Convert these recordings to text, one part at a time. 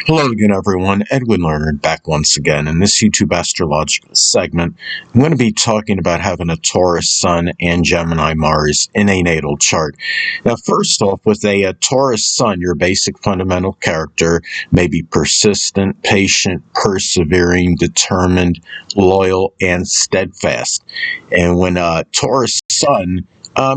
Hello again, everyone. Edwin Learnard back once again. In this YouTube astrological segment, I'm going to be talking about having a Taurus Sun and Gemini Mars in a natal chart. Now, first off, with a Taurus Sun, your basic fundamental character may be persistent, patient, persevering, determined, loyal, and steadfast. And when Taurus Sun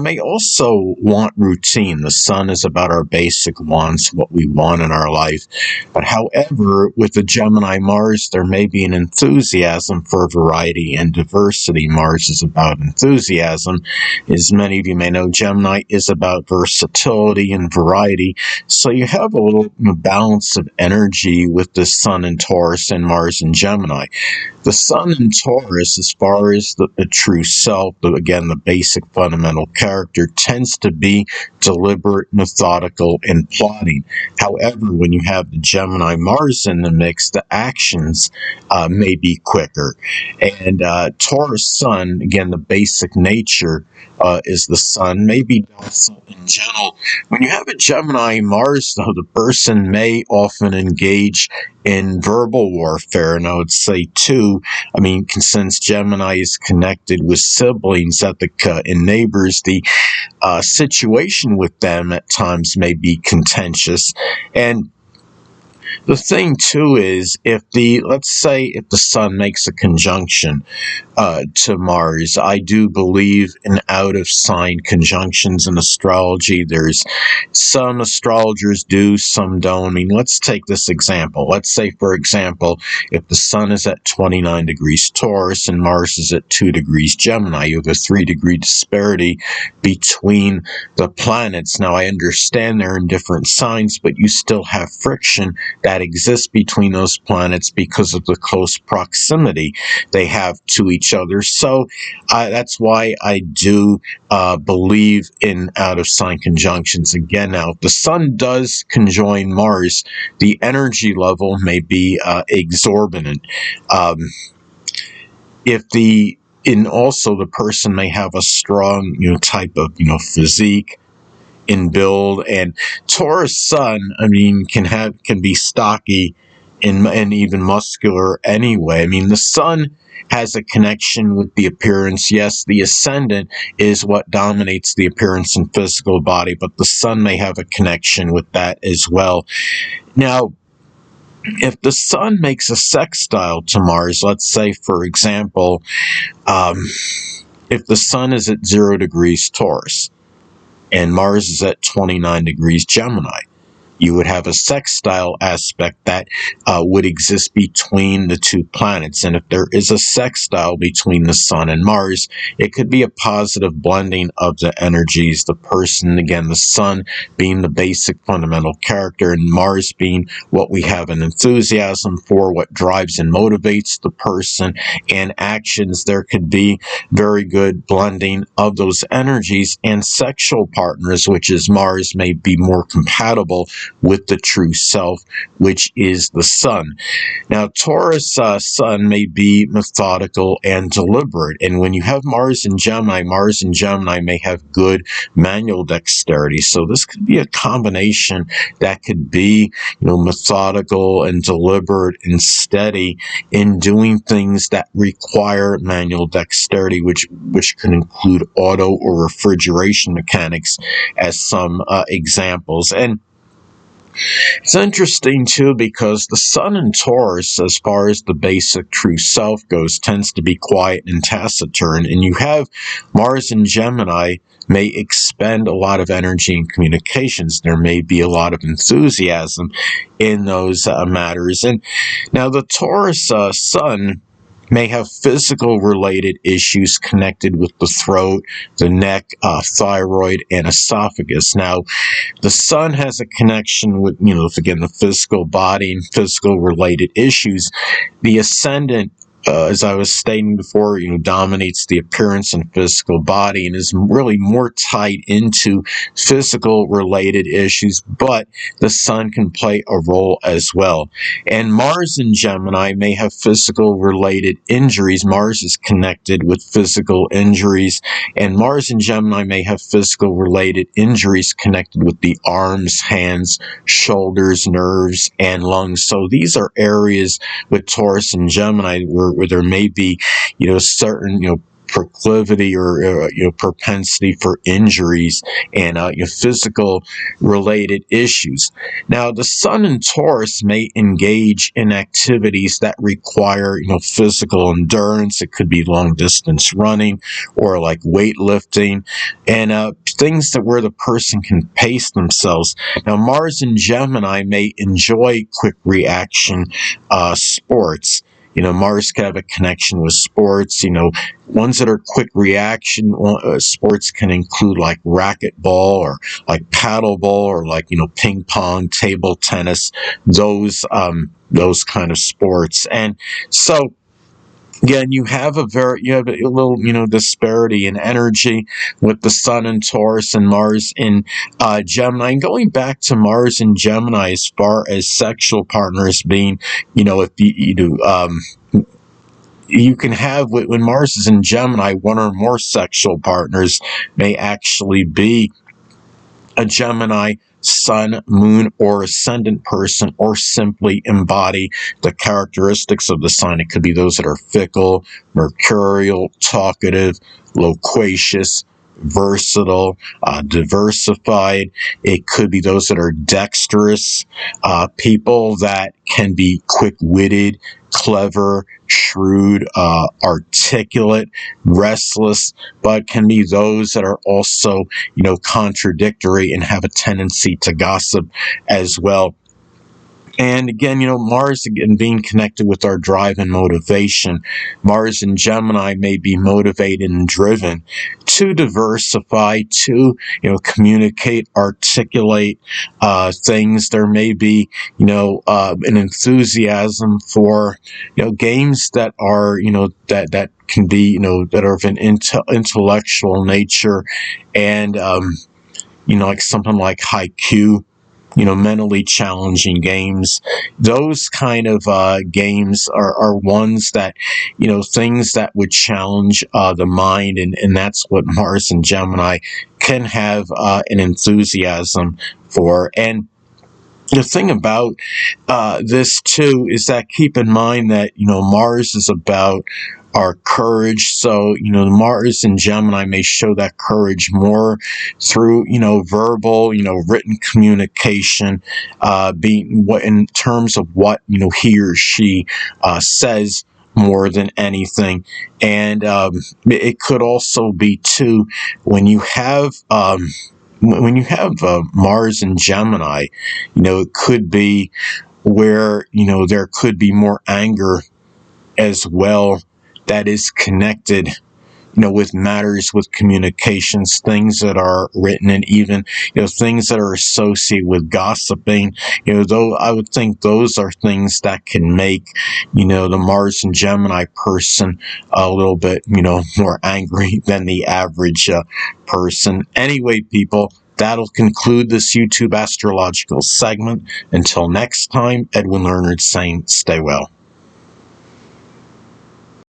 may also want routine. The sun is about our basic wants, what we want in our life. But however, with the Gemini Mars, there may be an enthusiasm for variety and diversity. Mars is about enthusiasm. As many of you may know, Gemini is about versatility and variety. So you have a little balance of energy with the sun in Taurus and Mars in Gemini. The sun in Taurus, as far as the true self, again, the basic fundamental character, tends to be deliberate, methodical, and plotting. However, when you have the Gemini Mars in the mix, the actions may be quicker. And Taurus Sun, again, the basic nature is the sun, may be docile and gentle. When you have a Gemini Mars, though, the person may often engage in verbal warfare, and I would say too, since Gemini is connected with siblings and neighbors, the situation with them at times may be contentious. And the thing too is, let's say if the sun makes a conjunction to Mars, I do believe in out-of-sign conjunctions in astrology. There's some astrologers do, some don't. Let's take this example. Let's say, for example, if the sun is at 29 degrees Taurus and Mars is at 2 degrees Gemini, you have a 3-degree disparity between the planets. Now, I understand they're in different signs, but you still have friction that exists between those planets because of the close proximity they have to each other. So that's why I do believe in out-of-sign conjunctions. Again, now, if the sun does conjoin Mars, the energy level may be exorbitant. Also the person may have a strong, type of, physique in build, and Taurus Sun, can be stocky and even muscular anyway. The sun has a connection with the appearance. Yes, the ascendant is what dominates the appearance and physical body, but the sun may have a connection with that as well. Now, if the sun makes a sextile to Mars, let's say, for example, if the sun is at 0 degrees Taurus and Mars is at 29 degrees Gemini, you would have a sextile aspect that would exist between the two planets. And if there is a sextile between the sun and Mars, it could be a positive blending of the energies. The person, again, the sun being the basic fundamental character, and Mars being what we have an enthusiasm for, what drives and motivates the person, and actions. There could be very good blending of those energies, and sexual partners, which is Mars, may be more compatible with the true self, which is the sun. Now, Taurus Sun may be methodical and deliberate, and when you have Mars and Gemini may have good manual dexterity. So this could be a combination that could be, methodical and deliberate and steady in doing things that require manual dexterity, which could include auto or refrigeration mechanics as some examples. And it's interesting, too, because the sun in Taurus, as far as the basic true self goes, tends to be quiet and taciturn. And you have Mars in Gemini may expend a lot of energy in communications. There may be a lot of enthusiasm in those matters. And now the Taurus sun may have physical related issues connected with the throat, the neck, thyroid, and esophagus. Now, the sun has a connection with, again, the physical body and physical related issues. The ascendant as I was stating before, dominates the appearance and physical body and is really more tied into physical related issues, but the sun can play a role as well. And Mars in Gemini may have physical related injuries. Mars is connected with physical injuries, and Mars in Gemini may have physical related injuries connected with the arms, hands, shoulders, nerves, and lungs. So these are areas with Taurus and Gemini where there may be, certain, proclivity or propensity for injuries and physical related issues. Now, the Sun in Taurus may engage in activities that require physical endurance. It could be long distance running or like weightlifting and things that where the person can pace themselves. Now, Mars in Gemini may enjoy quick reaction sports. Mars could have a connection with sports. Ones that are quick reaction sports can include like racquetball or like paddleball or like, ping pong, table tennis, those kind of sports. And so, again, you have a little, disparity in energy with the Sun in Taurus and Mars in Gemini. And going back to Mars in Gemini, as far as sexual partners being, if you can have, when Mars is in Gemini, one or more sexual partners may actually be a Gemini Sun, Moon, or Ascendant person, or simply embody the characteristics of the sign. It could be those that are fickle, mercurial, talkative, loquacious, versatile, diversified. It could be those that are dexterous, people that can be quick-witted, clever, shrewd, articulate, restless, but can be those that are also, contradictory and have a tendency to gossip as well. And again, Mars, again, being connected with our drive and motivation. Mars in Gemini may be motivated and driven to diversify, to, communicate, articulate things. There may be, an enthusiasm for, games that are, that can be, that are of an intellectual nature and, like something like haiku, mentally challenging games. Those kind of games are ones that, things that would challenge the mind, and that's what Mars and Gemini can have an enthusiasm for. And the thing about this too is that keep in mind that Mars is about our courage. So Mars and Gemini may show that courage more through verbal, written communication, being what in terms of what he or she says more than anything. And it could also be too when you have Mars and Gemini, it could be where, there could be more anger as well that is connected, with matters with communications, things that are written, and even, things that are associated with gossiping. Though I would think those are things that can make, the Mars and Gemini person a little bit, more angry than the average person. Anyway, people, that'll conclude this YouTube astrological segment. Until next time, Edwin Learnard saying, stay well.